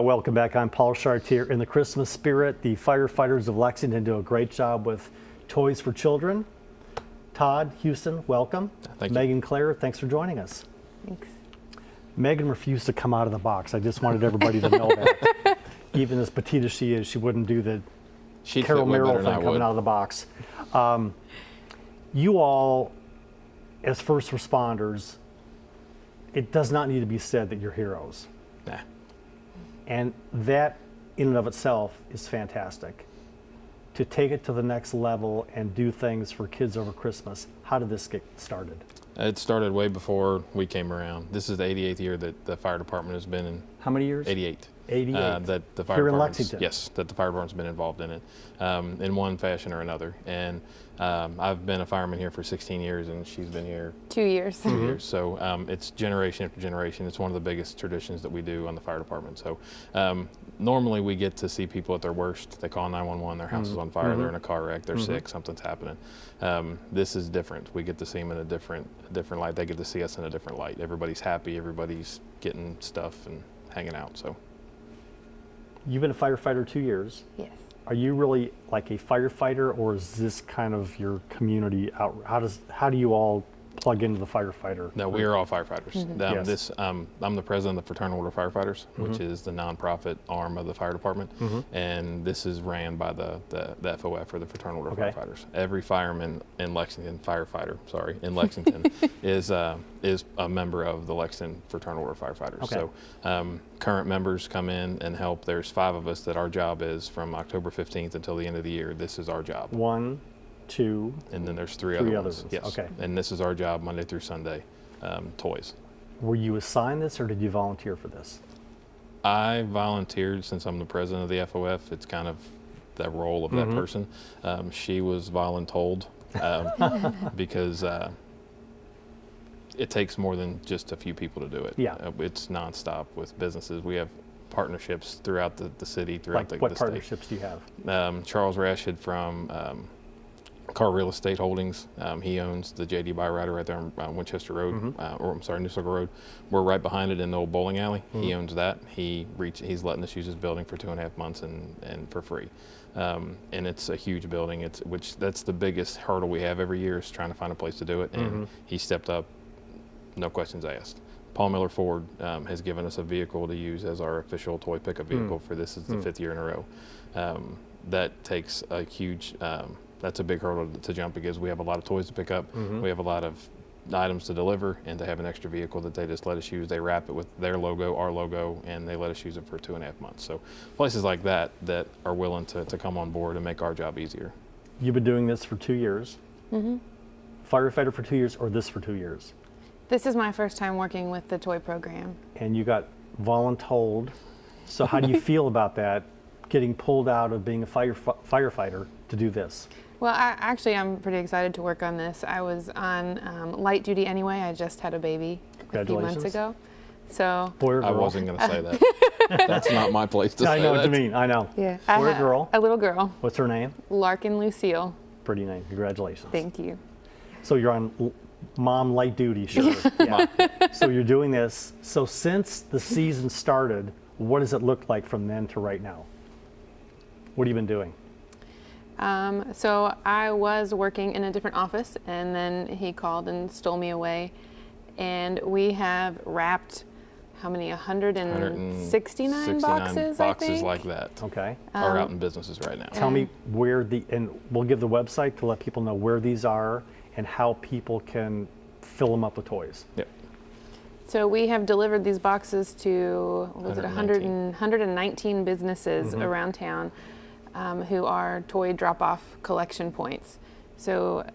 Welcome back. I'm Paul Chartier. In the Christmas spirit, the firefighters of Lexington do a great job with toys for children. Todd, Houston, welcome. Thank you. Megan, Claire, thanks for joining us. Thanks. Megan refused to come out of the box. I just wanted everybody to know that. Even as petite as she is, she wouldn't do the Carol Merrill thing coming out of the box. You all, as first responders, it does not need to be said that you're heroes. Nah. And that, in and of itself, is fantastic. To take it to the next level and do things for kids over Christmas, how did this get started? It started way before we came around. This is the 88th year that the fire department has been in. How many years? 88. 88. That the fire Here in department's- Lexington? Yes, that the fire department's been involved in it in one fashion or another. And I've been a fireman here for 16 years, and she's been here 2 years. 2 years. So it's generation after generation. It's one of the biggest traditions that we do on the fire department. So normally we get to see people at their worst. They call 911, their house is on fire, they're in a car wreck, they're sick, something's happening. This is different. We get to see them in a different light. They get to see us in a different light. Everybody's happy, everybody's getting stuff and hanging out. So You've been a firefighter 2 years. Yes. Are you really like a firefighter, or is this kind of your community out? How do you all plug into the firefighter? no, we are all firefighters. Yes. I'm the president of the Fraternal Order of Firefighters, which is the nonprofit arm of the fire department, and this is ran by the FOF, or the Fraternal Order of Firefighters. Every fireman in Lexington, in Lexington, is a member of the Lexington Fraternal Order of Firefighters. Okay. So current members come in and help. There's 5 of us that our job is from October 15th until the end of the year. This is our job. 1, 2. And then there's three Three other other ones. ones. Yes. Okay. And this is our job Monday through Sunday. Toys. Were you assigned this, or did you volunteer for this? I volunteered since I'm the president of the FOF. It's kind of the role of that person. She was voluntold because it takes more than just a few people to do it. Yeah. It's nonstop with businesses. We have partnerships throughout the city, throughout Like the what partnerships do you have? state. Charles Rashid from Car Real Estate Holdings. He owns the JD Byrider right there on Winchester Road, or I'm sorry, New Circle Road. We're right behind it in the old bowling alley. He owns that. He's letting us use his building for 2.5 months and for free. And it's a huge building. That's the biggest hurdle we have every year, is trying to find a place to do it. And he stepped up, no questions asked. Paul Miller Ford has given us a vehicle to use as our official toy pickup vehicle for this is the 5th year in a row. That takes a huge, that's a big hurdle to jump, because we have a lot of toys to pick up. We have a lot of items to deliver, and to have an extra vehicle that they just let us use. They wrap it with their logo, our logo, and they let us use it for 2.5 months. So places like that are willing to come on board and make our job easier. You've been doing this for 2 years. Firefighter for 2 years, or this for 2 years? This is my first time working with the toy program. And you got voluntold. So how do you feel about that, getting pulled out of being a firefighter to do this? Well, I'm pretty excited to work on this. I was on light duty anyway. I just had a baby a few months ago. So Boy or girl? I wasn't going to say that. That's not my place to say that. I know what you mean. I know. yeah, Boy or girl? A little girl, What's her name? Larkin Lucille. Pretty name. Congratulations. Thank you. So you're on mom light duty, sure. Yeah. So you're doing this. So since the season started, what does it look like from then to right now? What have you been doing? So I was working in a different office, and then he called and stole me away. And we have wrapped, how many, 169 boxes, I think? like that. Okay. Are out in businesses right now. Tell me where and we'll give the website to let people know where these are and how people can fill them up with toys. Yep. So we have delivered these boxes to, was it 119. 119 businesses around town who are toy drop-off collection points. So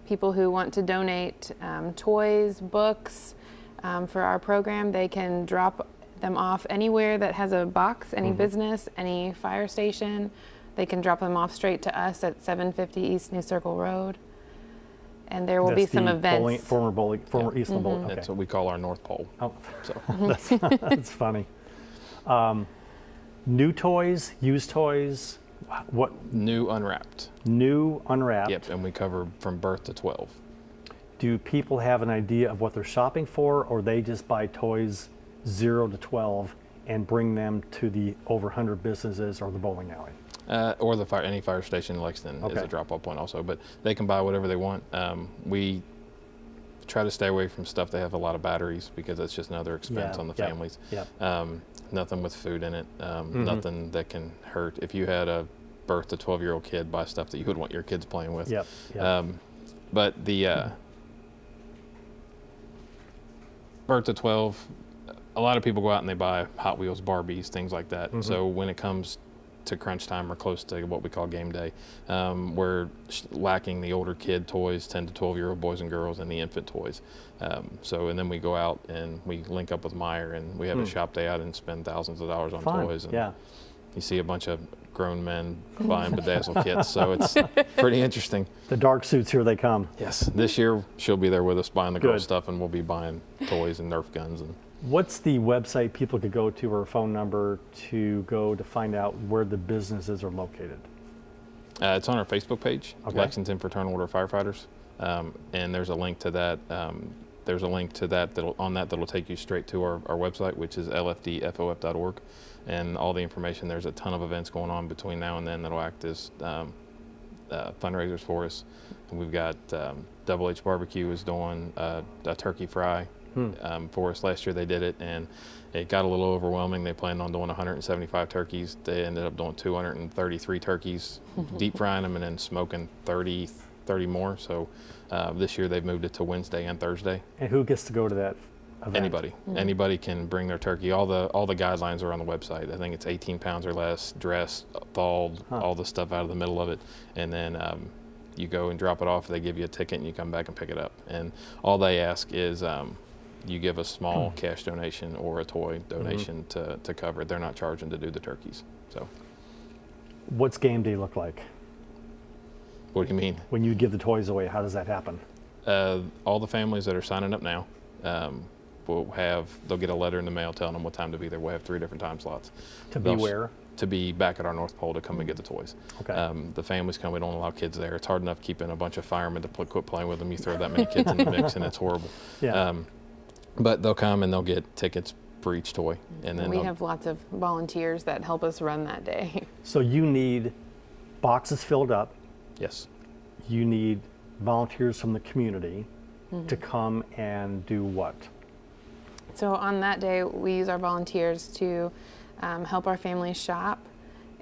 people who want to donate toys, books for our program, they can drop them off anywhere that has a box, any business, any fire station. They can drop them off straight to us at 750 East New Circle Road. And there will be some events. Former Eastland Bowling. That's what we call our North Pole. Oh, So that's funny. New toys, used toys, what? new unwrapped. New, unwrapped. Yep, and we cover from birth to 12. Do people have an idea of what they're shopping for, or they just buy toys 0 to 12 and bring them to the over 100 businesses or the bowling alley? Or any fire station in Lexington is Okay. a drop-off point also, but they can buy whatever they want. We try to stay away from stuff that have a lot of batteries because it's just another expense Yeah, on the yep, families. yep. Nothing with food in it, nothing that can hurt. If you had a birth to 12-year-old kid, buy stuff that you would want your kids playing with. Yep, yep. But the birth to 12, a lot of people go out and they buy Hot Wheels, Barbies, things like that. So when it comes to crunch time or close to what we call game day, we're lacking the older kid toys, 10 to 12-year-old boys and girls, and the infant toys. And then we go out and we link up with Meyer and we have a shop day out and spend thousands of dollars on Fun. toys. And Yeah. you see a bunch of grown men buying bedazzle kits, so it's pretty interesting. The dark suits, here they come. Yes, this year she'll be there with us buying the girl Good. stuff, and we'll be buying toys and Nerf guns. And What's the website people could go to or a phone number to go to find out where the businesses are located? it's on our Facebook page, Okay. Lexington Fraternal Order of Firefighters, and there's a link to that. That'll take you straight to our website, which is lfdfof.org, and all the information. There's a ton of events going on between now and then that'll act as fundraisers for us. And we've got Double H Barbecue is doing a turkey fry for us. Last year they did it, and it got a little overwhelming. They planned on doing 175 turkeys. They ended up doing 233 turkeys, deep frying them and then smoking 30 more. So this year they've moved it to Wednesday and Thursday. And who gets to go to that event? Anybody can bring their turkey. All the guidelines are on the website. I think it's 18 pounds or less, dressed, thawed, all the stuff out of the middle of it, and then you go and drop it off. They give you a ticket and you come back and pick it up. And all they ask is you give a small cash donation or a toy donation to cover it. They're not charging to do the turkeys. So What's game day look like? what do you mean? When you give the toys away, how does that happen? All the families that are signing up now they'll get a letter in the mail telling them what time to be there. We'll have 3 different time slots. To be where? To be back at our North Pole to come and get the toys. Okay. The families come. We don't allow kids there. It's hard enough keeping a bunch of firemen to quit playing with them. You throw that many kids in the mix, and it's horrible. Yeah. But they'll come and they'll get tickets for each toy, and then We have lots of volunteers that help us run that day. So you need boxes filled up. yes, You need volunteers from the community to come and do what? So on that day, we use our volunteers to help our families shop,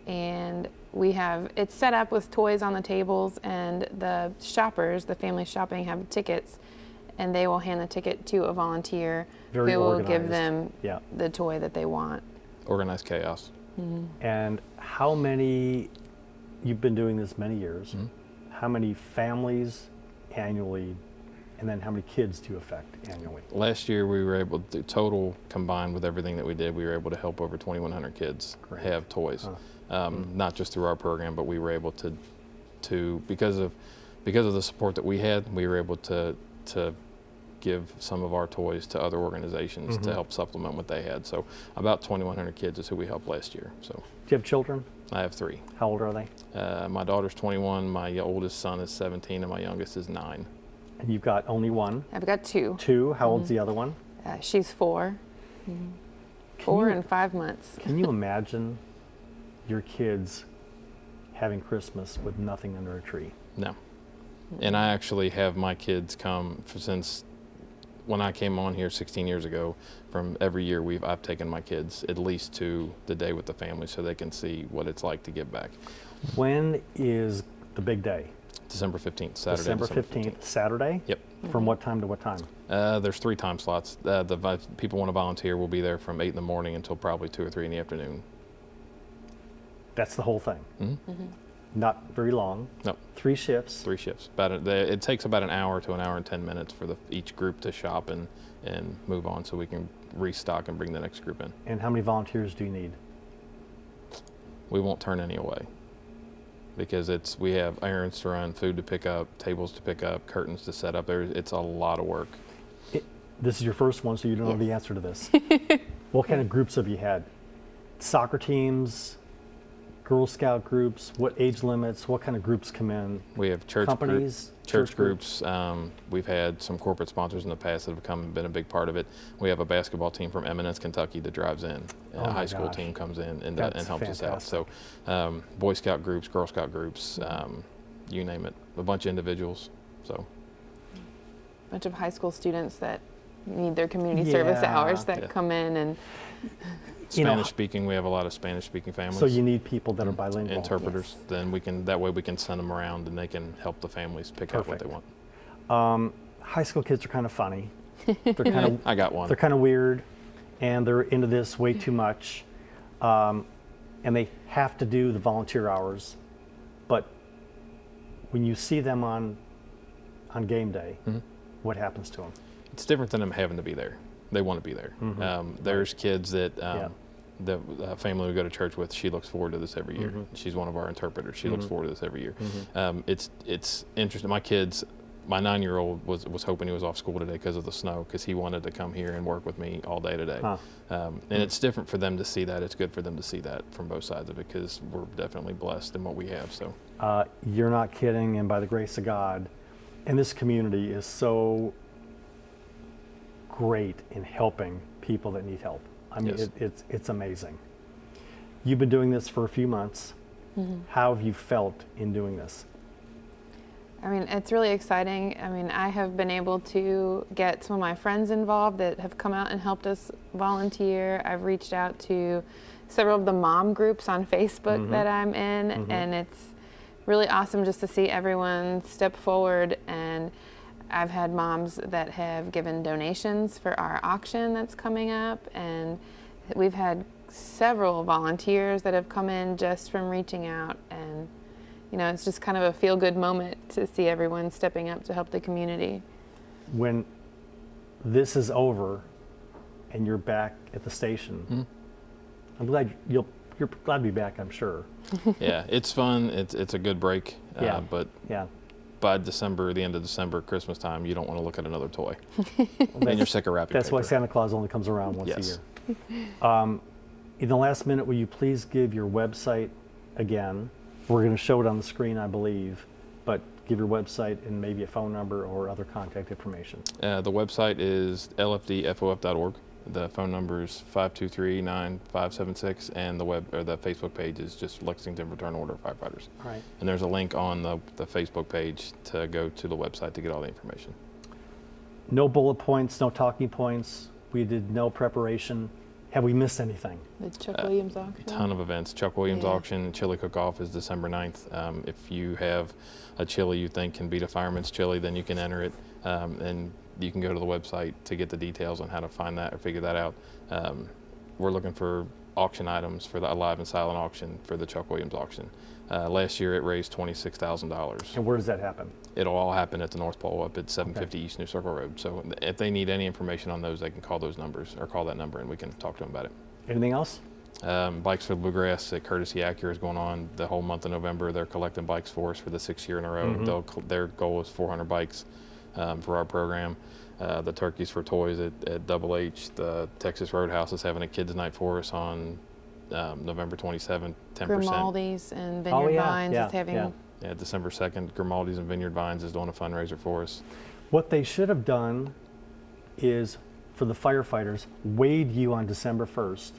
and it's set up with toys on the tables, and the shoppers, the family shopping, have tickets, and they will hand the ticket to a volunteer Very who will organized. give them Yeah. the toy that they want. organized chaos. And how many, you've been doing this many years, how many families annually, and then how many kids do you affect annually? Last year we were able to, total combined with everything that we did, we were able to help over 2,100 kids Great. have toys. Not just through our program, but we were able to because of the support that we had, we were able to give some of our toys to other organizations to help supplement what they had. So about 2,100 kids is who we helped last year. So Do you have children? I have 3. How old are they? My daughter's 21, my oldest son is 17, and my youngest is 9. And you've got only one, I've got 2. 2. How old's the other one? She's 4. 4 and 5 months. Can you imagine your kids having Christmas with nothing under a tree? No. And I actually have my kids come since when I came on here 16 years ago. From every year I've taken my kids at least to the day with the family so they can see what it's like to give back. When is the big day? December 15th, Saturday. December 15th, Saturday? Yep. From what time to what time? There's 3 time slots. People want to volunteer. We'll be there from 8 in the morning until probably 2 or 3 in the afternoon. That's the whole thing. Not very long. No. 3 shifts. 3 shifts. It takes about an hour to an hour and 10 minutes for each group to shop and move on so we can restock and bring the next group in. And how many volunteers do you need? We won't turn any away because we have errands to run, food to pick up, tables to pick up, curtains to set up. It's a lot of work. This is your first one, so you don't know the answer to this. What kind of groups have you had? Soccer teams, Girl Scout groups? What age limits? What kind of groups come in? We have Companies? church groups. We've had some corporate sponsors in the past that have come and been a big part of it. We have a basketball team from Eminence, Kentucky that drives in. Oh A my high school gosh. team comes in and That's helps us out. fantastic. So Boy Scout groups, Girl Scout groups, you name it, a bunch of individuals. So Bunch of high school students that need their community service Yeah. hours that Yeah. come in and You know, Spanish speaking, we have a lot of Spanish speaking families. So you need people that are bilingual. Interpreters. Yes. Then that way we can send them around and they can help the families pick out what they Perfect. want. High school kids are kind of funny. They're kind of I got one. they're kind of weird, and they're into this way too much, and they have to do the volunteer hours. But when you see them on game day, what happens to them? It's different than them having to be there. They want to be there. There's kids that the family we go to church with, she looks forward to this every year. She's one of our interpreters. She looks forward to this every year. It's interesting. My kids, my 9-year-old was hoping he was off school today because of the snow, because he wanted to come here and work with me all day today. And it's different for them to see that. It's good for them to see that from both sides of it, because we're definitely blessed in what we have. So You're not kidding, and by the grace of God, and this community is so great in helping people that need help. I mean, Yes. it's amazing. You've been doing this for a few months. How have you felt in doing this? I mean, it's really exciting. I mean, I have been able to get some of my friends involved that have come out and helped us volunteer. I've reached out to several of the mom groups on Facebook that I'm in, and it's really awesome just to see everyone step forward. And I've had moms that have given donations for our auction that's coming up, and we've had several volunteers that have come in just from reaching out. And you know, it's just kind of a feel-good moment to see everyone stepping up to help the community. When this is over and you're back at the station, I'm glad you're glad to be back, I'm sure. yeah, it's fun. It's a good break. But Yeah. by December, the end of December, Christmas time, you don't want to look at another toy. And you're sick of wrapping That's paper. why Santa Claus only comes around once Yes. a year. In the last minute, will you please give your website again? We're going to show it on the screen, I believe, but give your website and maybe a phone number or other contact information. The website is lfdfof.org. The phone number is 523-9576, and the Facebook page is just Lexington Fraternal Order of Firefighters. All right. And there's a link on the Facebook page to go to the website to get all the information. No bullet points, no talking points. We did no preparation. Have we missed anything? The Chuck Williams auction. Ton of events. Chuck Williams Yeah. auction, chili cook-off is December 9th. If you have a chili you think can beat a fireman's chili, then you can enter it, and you can go to the website to get the details on how to find that or figure that out. We're looking for auction items for the Alive and Silent auction for the Chuck Williams auction. Last year it raised $26,000. And where does that happen? It'll all happen at the North Pole up at 750 East New Circle Road. So if they need any information on those, they can call those numbers or call that number and we can talk to them about it. Anything else? Bikes for the Bluegrass at Courtesy Acura is going on the whole month of November. They're collecting bikes for us for the 6th year in a row. Their goal is 400 bikes for our program. The Turkeys for Toys at Double H. The Texas Roadhouse is having a kids' night for us on November 27th, 10%. Grimaldi's and Vineyard Vines is having. Yeah, December 2nd, Grimaldi's and Vineyard Vines is doing a fundraiser for us. What they should have done is, for the firefighters, weighed you on December 1st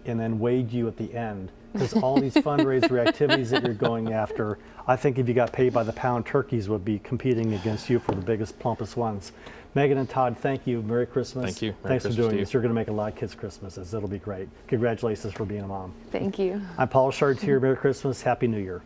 and then weighed you at the end. Because all these fundraiser activities that you're going after, I think if you got paid by the pound, turkeys would be competing against you for the biggest, plumpest ones. Megan and Todd, thank you. Merry Christmas. Thank you. Merry Thanks for Christmas doing to you. this. You're going to make a lot of kids' Christmases. It'll be great. Congratulations for being a mom. Thank you. I'm Paul Chartier. Merry Christmas. Happy New Year.